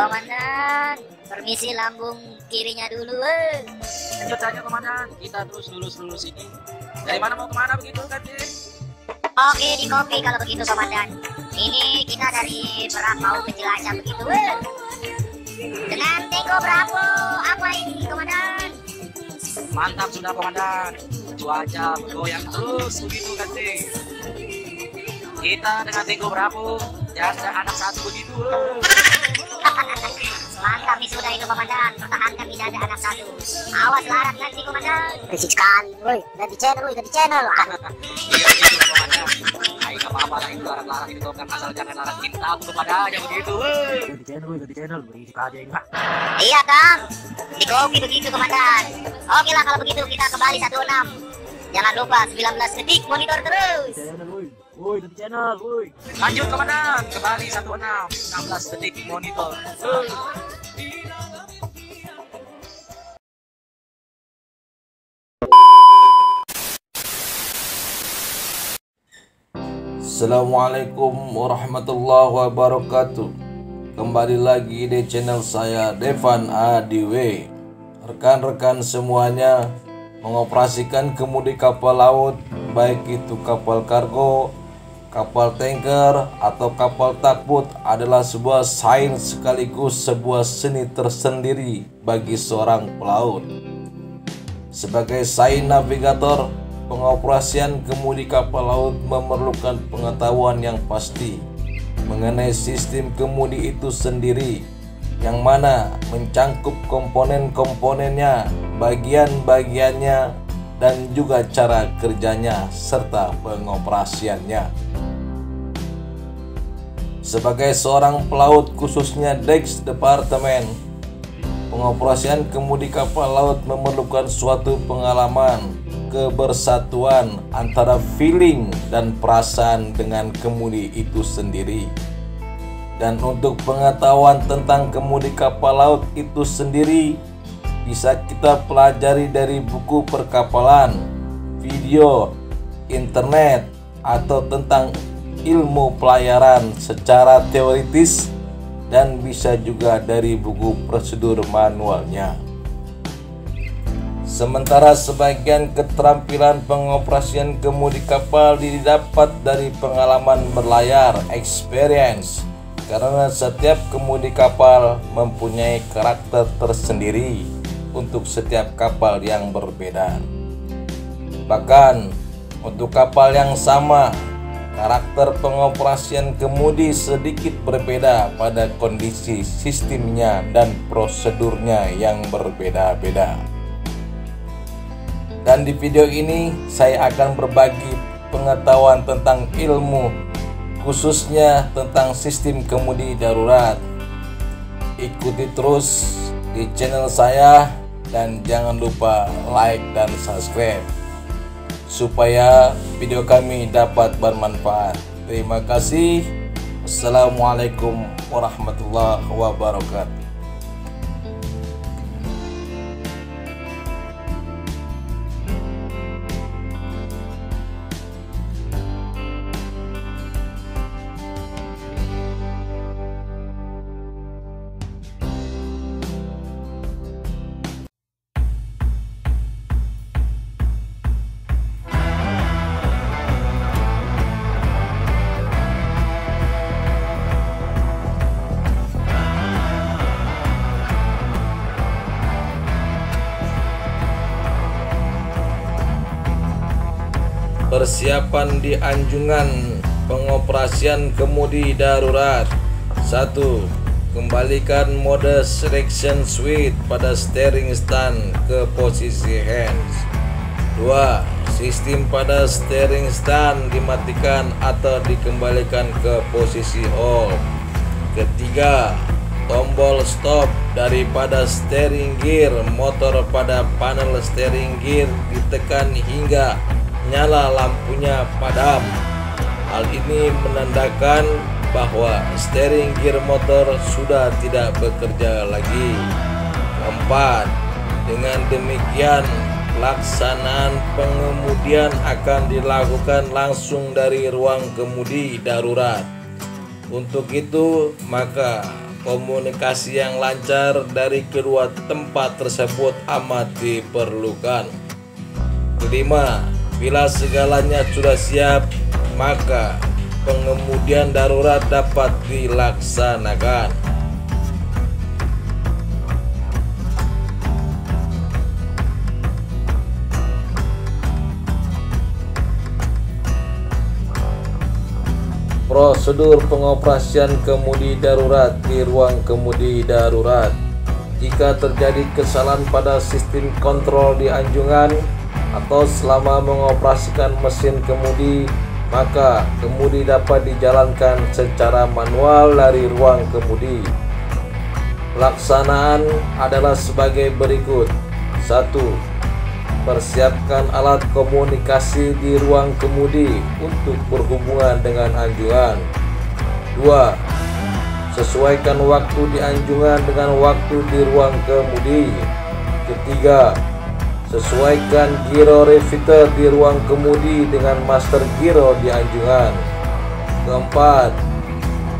Komandan, permisi lambung kirinya dulu. Lanjut saja komandan, kita terus lulus ini. Dari mana mau kemana begitu kan? Oke, di kopi kalau begitu komandan. Ini kita dari Merak mau menjelajah begitu. Dengan Teko Bravo, apa ini komandan? Mantap sudah komandan. Cuaca bergoyang terus begitu kan? Kita dengan Teko Bravo, janda anak satu begitu. Mantap nih sudah itu komandan, pertahankan tidak ada anak satu. Awas larat nanti komandan. Berisik sekali, woi, ganti channel. Iya begitu komandan. Ayo gak apa-apa lah itu larat-larat itu kan asal jangan larat kita aku kepada aja begitu. Ganti channel, berisik aja ini. Iya kang, di kopi begitu komandan. Oke lah kalau begitu kita kembali 16. Jangan lupa 19 detik monitor terus. Woi, ganti channel, woi. Lanjut komandan, kembali 16 detik monitor. Assalamualaikum warahmatullahi wabarakatuh. Kembali lagi di channel saya Devan ADW. Rekan-rekan semuanya, mengoperasikan kemudi kapal laut, baik itu kapal kargo, kapal tanker, atau kapal takbut adalah sebuah sains sekaligus sebuah seni tersendiri bagi seorang pelaut. Sebagai sains navigator, pengoperasian kemudi kapal laut memerlukan pengetahuan yang pasti mengenai sistem kemudi itu sendiri, yang mana mencangkup komponen-komponennya, bagian-bagiannya, dan juga cara kerjanya serta pengoperasiannya. Sebagai seorang pelaut khususnya Dex Departemen, pengoperasian kemudi kapal laut memerlukan suatu pengalaman, kebersatuan antara feeling dan perasaan dengan kemudi itu sendiri. Dan untuk pengetahuan tentang kemudi kapal laut itu sendiri bisa kita pelajari dari buku perkapalan, video, internet, atau tentang ilmu pelayaran secara teoritis, dan bisa juga dari buku prosedur manualnya. Sementara sebagian keterampilan pengoperasian kemudi kapal didapat dari pengalaman berlayar, experience, karena setiap kemudi kapal mempunyai karakter tersendiri untuk setiap kapal yang berbeda. Bahkan untuk kapal yang sama, karakter pengoperasian kemudi sedikit berbeda pada kondisi sistemnya dan prosedurnya yang berbeda-beda. Dan di video ini saya akan berbagi pengetahuan tentang ilmu, khususnya tentang sistem kemudi darurat. Ikuti terus di channel saya dan jangan lupa like dan subscribe supaya video kami dapat bermanfaat. Terima kasih. Assalamualaikum warahmatullahi wabarakatuh. Persiapan di anjungan pengoperasian kemudi darurat. 1. Kembalikan mode selection switch pada steering stand ke posisi hands. 2. Sistem pada steering stand dimatikan atau dikembalikan ke posisi off. 3. Tombol stop daripada steering gear motor pada panel steering gear ditekan hingga nyala lampunya padam. Hal ini menandakan bahwa steering gear motor sudah tidak bekerja lagi. 4. Dengan demikian, pelaksanaan pengemudian akan dilakukan langsung dari ruang kemudi darurat. Untuk itu, maka komunikasi yang lancar dari kedua tempat tersebut amat diperlukan. Kelima, bila segalanya sudah siap, maka pengemudian darurat dapat dilaksanakan. Prosedur pengoperasian kemudi darurat di ruang kemudi darurat. Jika terjadi kesalahan pada sistem kontrol di anjungan atau selama mengoperasikan mesin kemudi, maka kemudi dapat dijalankan secara manual dari ruang kemudi. Pelaksanaan adalah sebagai berikut. 1. Persiapkan alat komunikasi di ruang kemudi untuk berhubungan dengan anjungan. 2. Sesuaikan waktu di anjungan dengan waktu di ruang kemudi. 3. Sesuaikan giro repeater di ruang kemudi dengan master giro di anjungan. 4.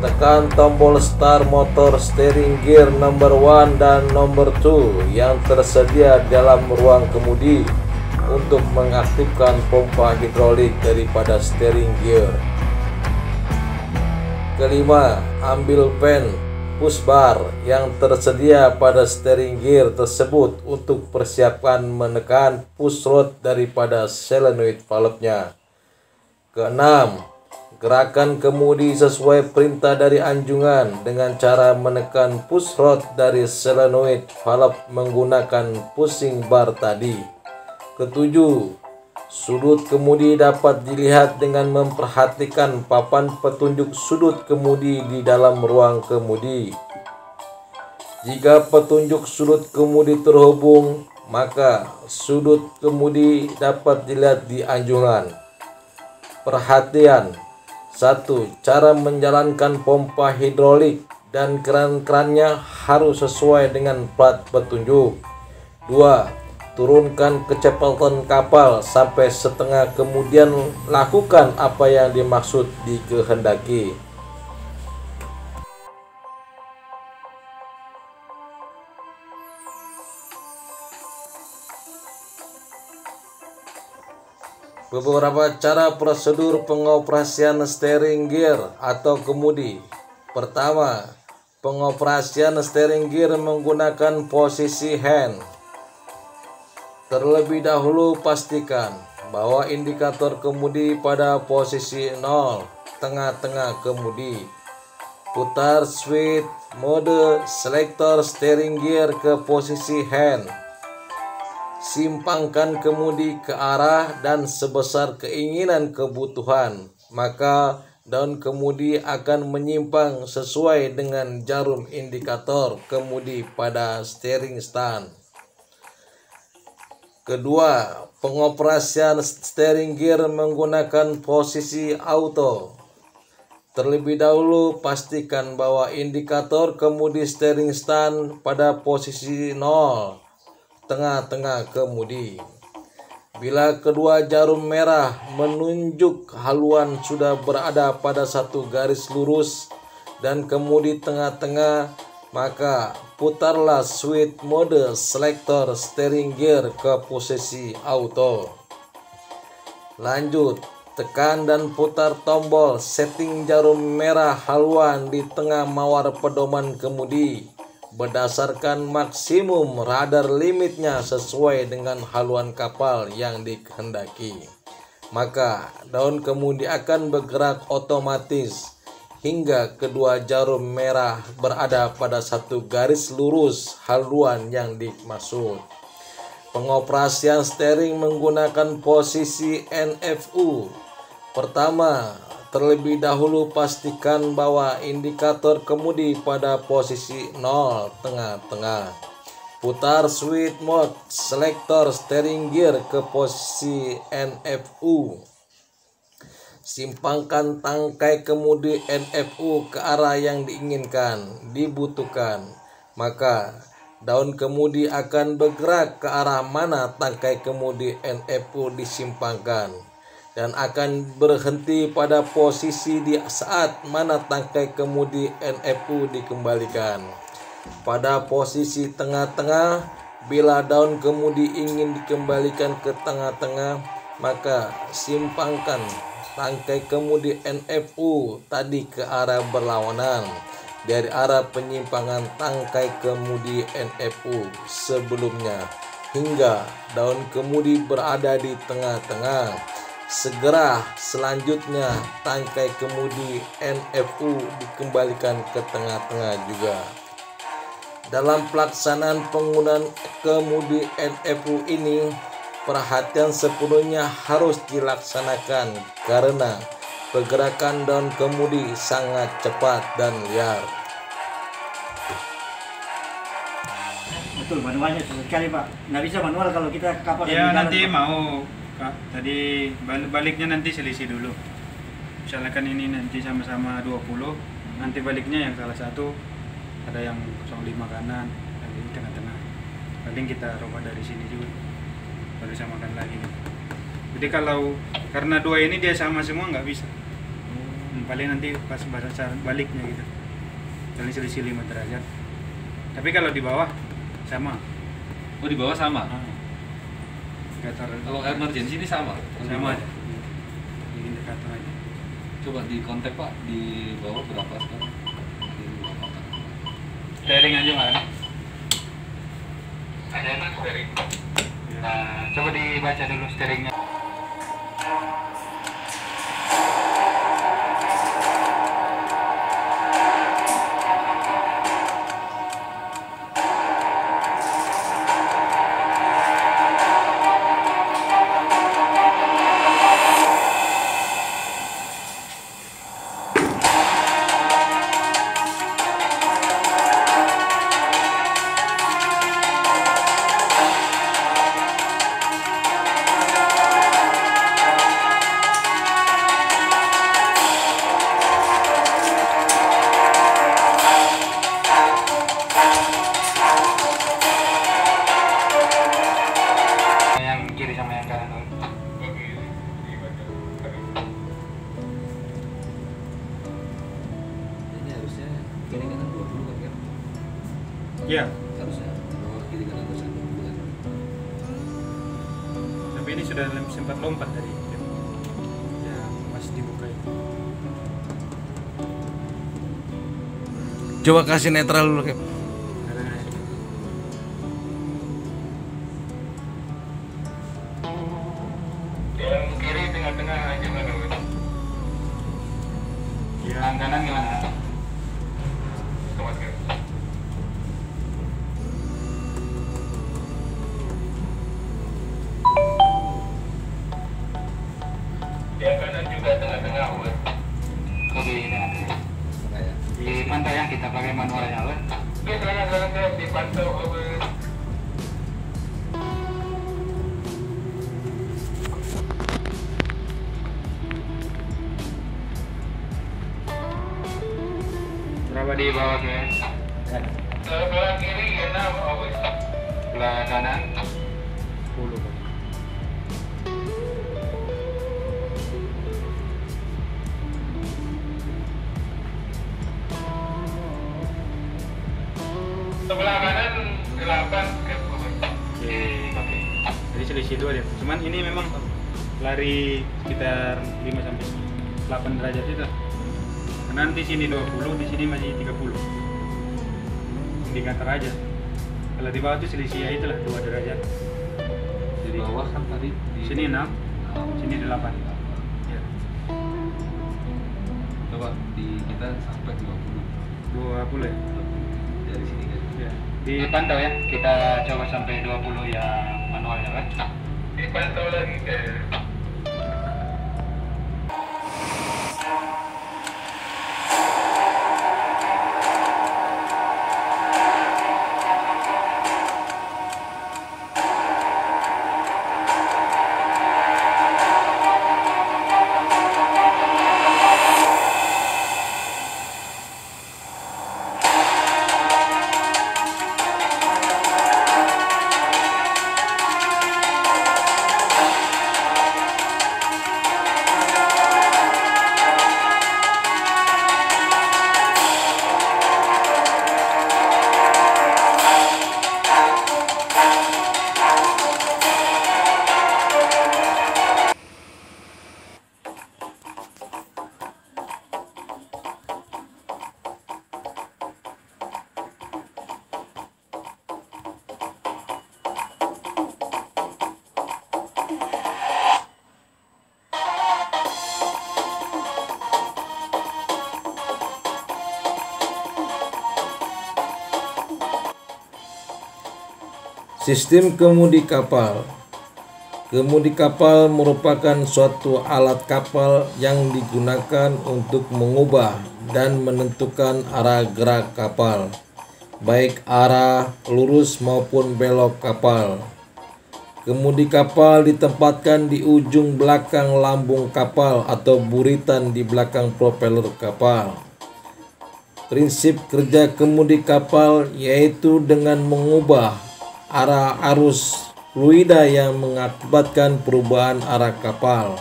Tekan tombol start motor steering gear number 1 dan number 2 yang tersedia dalam ruang kemudi untuk mengaktifkan pompa hidrolik daripada steering gear. Kelima, ambil pen push bar yang tersedia pada steering gear tersebut untuk persiapkan menekan push rod daripada solenoid valve-nya. Keenam, gerakan kemudi sesuai perintah dari anjungan dengan cara menekan push rod dari solenoid valve menggunakan pushing bar tadi. Ketujuh, sudut kemudi dapat dilihat dengan memperhatikan papan petunjuk sudut kemudi di dalam ruang kemudi. Jika petunjuk sudut kemudi terhubung, maka sudut kemudi dapat dilihat di anjungan. Perhatian! 1. Cara menjalankan pompa hidrolik dan keran-kerannya harus sesuai dengan plat petunjuk. 2. Turunkan kecepatan kapal sampai setengah, kemudian lakukan apa yang dimaksud dikehendaki. Beberapa cara prosedur pengoperasian steering gear atau kemudi. Pertama, pengoperasian steering gear menggunakan posisi hand. Terlebih dahulu pastikan bahwa indikator kemudi pada posisi 0, tengah-tengah kemudi. Putar switch mode selektor steering gear ke posisi hand. Simpangkan kemudi ke arah dan sebesar keinginan kebutuhan, maka daun kemudi akan menyimpang sesuai dengan jarum indikator kemudi pada steering stand. Kedua, pengoperasian steering gear menggunakan posisi auto. Terlebih dahulu pastikan bahwa indikator kemudi steering stand pada posisi 0, tengah-tengah kemudi. Bila kedua jarum merah menunjuk haluan sudah berada pada satu garis lurus dan kemudi tengah-tengah, maka putarlah switch mode selektor steering gear ke posisi auto. Lanjut, tekan dan putar tombol setting jarum merah haluan di tengah mawar pedoman kemudi berdasarkan maksimum radar limitnya sesuai dengan haluan kapal yang dikehendaki. Maka daun kemudi akan bergerak otomatis hingga kedua jarum merah berada pada satu garis lurus haluan yang dimaksud. Pengoperasian steering menggunakan posisi NFU. Pertama, terlebih dahulu pastikan bahwa indikator kemudi pada posisi 0, tengah-tengah. Putar switch mode selektor steering gear ke posisi NFU. Simpangkan tangkai kemudi NFU ke arah yang dibutuhkan. Maka daun kemudi akan bergerak ke arah mana tangkai kemudi NFU disimpangkan. dan akan berhenti pada posisi di saat mana tangkai kemudi NFU dikembalikan. Pada posisi tengah-tengah, bila daun kemudi ingin dikembalikan ke tengah-tengah, maka simpangkan tangkai kemudi NFU tadi ke arah berlawanan dari arah penyimpangan tangkai kemudi NFU sebelumnya hingga daun kemudi berada di tengah-tengah. Segera selanjutnya tangkai kemudi NFU dikembalikan ke tengah-tengah juga. Dalam pelaksanaan penggunaan kemudi NFU ini, perhatian sepenuhnya harus dilaksanakan karena pergerakan daun kemudi sangat cepat dan liar. Betul, manualnya susah sekali Pak. Nggak bisa manual kalau kita kapal. Ya nanti mau Kak, tadi baliknya nanti selisih dulu. Misalkan ini nanti sama-sama 20, nanti baliknya yang salah satu ada yang 05 kanan, dan ini tengah-tengah. Paling kita robah dari sini juga, baru samakan lagi. Jadi kalau karena dua ini dia sama semua nggak bisa. Paling nanti pas bahasa baliknya gitu, paling selisih 5 derajat. Tapi kalau di bawah sama. Oh di bawah sama? Kalau emergency ini sama? Sama aja. Di indikator aja. Coba di kontak Pak, di bawah berapa sekarang? Steering aja Mas. Ada steering. Nah, coba dibaca dulu steeringnya. Iya. Harusnya bawah kiri kanan bersatu bukan. Tapi ini sudah sempat lompat tadi. Ya, pas dibuka itu. Coba kasih netral dulu, Kep. Yang kiri tengah-tengah aja mana? Yang kanan gimana? Yang kanan juga tengah-tengah, Wen. Lebih ini nanti. Dipantau yang kita pakai manualnya, Wen. Oke, sekarang dipantau, Wen. Berapa di bawah, Wen? Sebelah kiri 6, Wen. Sebelah kanan 10, Wen. Sebelah kanan 8 Oke. Jadi selisih 2 dia. Cuman ini memang lari sekitar 5 sampai 8 derajat itu. Karena nanti sini 20, di sini masih 30. Indikator aja. Kalau di bawah itu selisih ya itulah 2 derajat. Di bawah kan tadi di Sini 6, sini 8. Ya. Coba di kita sampai 20. 20 ya. Dari sini kan. Ya. Dipantau ya, kita coba sampai 20 ya manualnya kan. Dipantau lagi ke Sistem kemudi kapal. Kemudi kapal merupakan suatu alat kapal yang digunakan untuk mengubah dan menentukan arah gerak kapal, baik arah lurus maupun belok kapal. Kemudi kapal ditempatkan di ujung belakang lambung kapal atau buritan di belakang propeller kapal. Prinsip kerja kemudi kapal yaitu dengan mengubah arah arus fluida yang mengakibatkan perubahan arah kapal.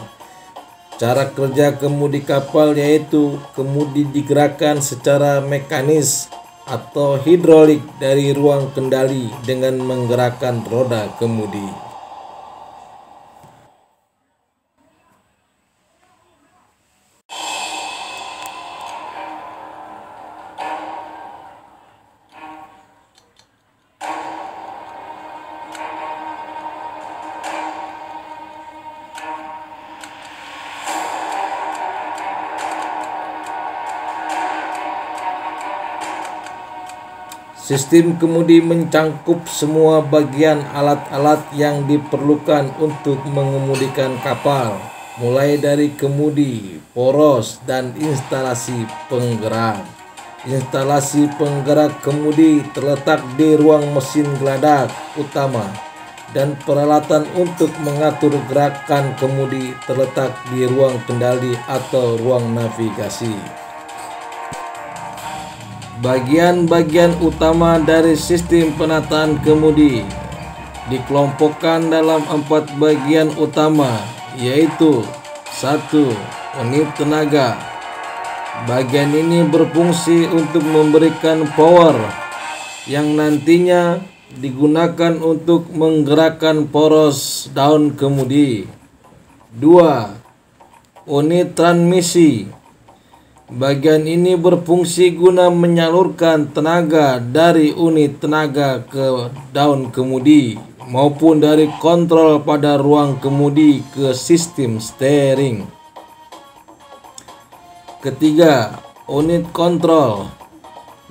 Cara kerja kemudi kapal yaitu kemudi digerakkan secara mekanis atau hidrolik dari ruang kendali dengan menggerakkan roda kemudi. Sistem kemudi mencangkup semua bagian alat-alat yang diperlukan untuk mengemudikan kapal, mulai dari kemudi, poros, dan instalasi penggerak. Instalasi penggerak kemudi terletak di ruang mesin geladak utama, dan peralatan untuk mengatur gerakan kemudi terletak di ruang kendali atau ruang navigasi. Bagian-bagian utama dari sistem penataan kemudi dikelompokkan dalam 4 bagian utama, yaitu 1. Unit tenaga. Bagian ini berfungsi untuk memberikan power yang nantinya digunakan untuk menggerakkan poros daun kemudi. 2. Unit transmisi. Bagian ini berfungsi guna menyalurkan tenaga dari unit tenaga ke daun kemudi maupun dari kontrol pada ruang kemudi ke sistem steering. Ketiga, unit kontrol.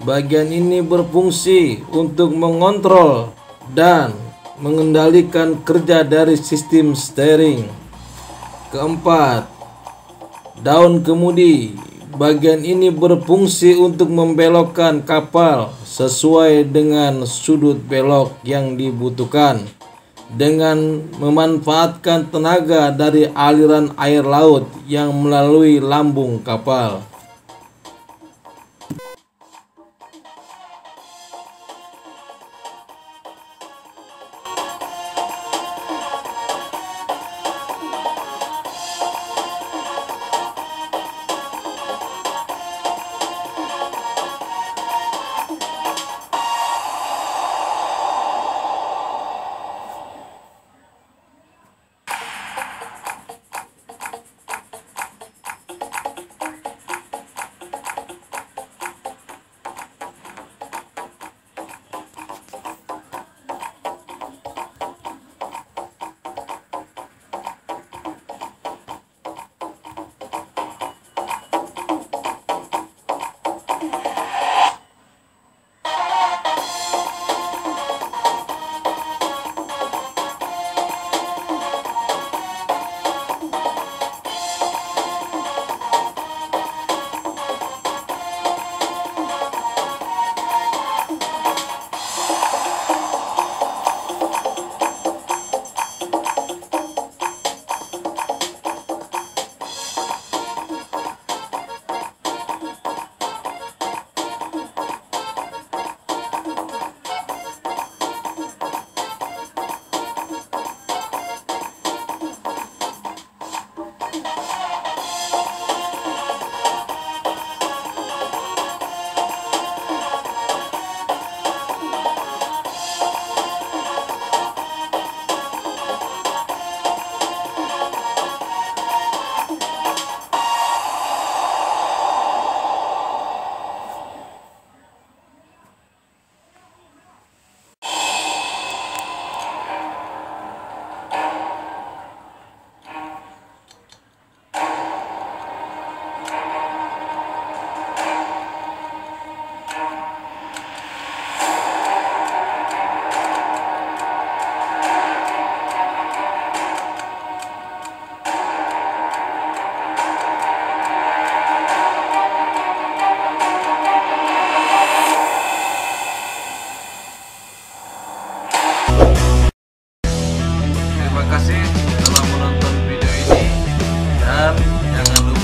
Bagian ini berfungsi untuk mengontrol dan mengendalikan kerja dari sistem steering. Keempat, daun kemudi. Bagian ini berfungsi untuk membelokkan kapal sesuai dengan sudut belok yang dibutuhkan dengan memanfaatkan tenaga dari aliran air laut yang melalui lambung kapal.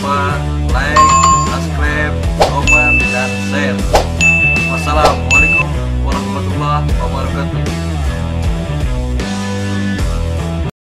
lupa like, subscribe, komen, dan share. Wassalam.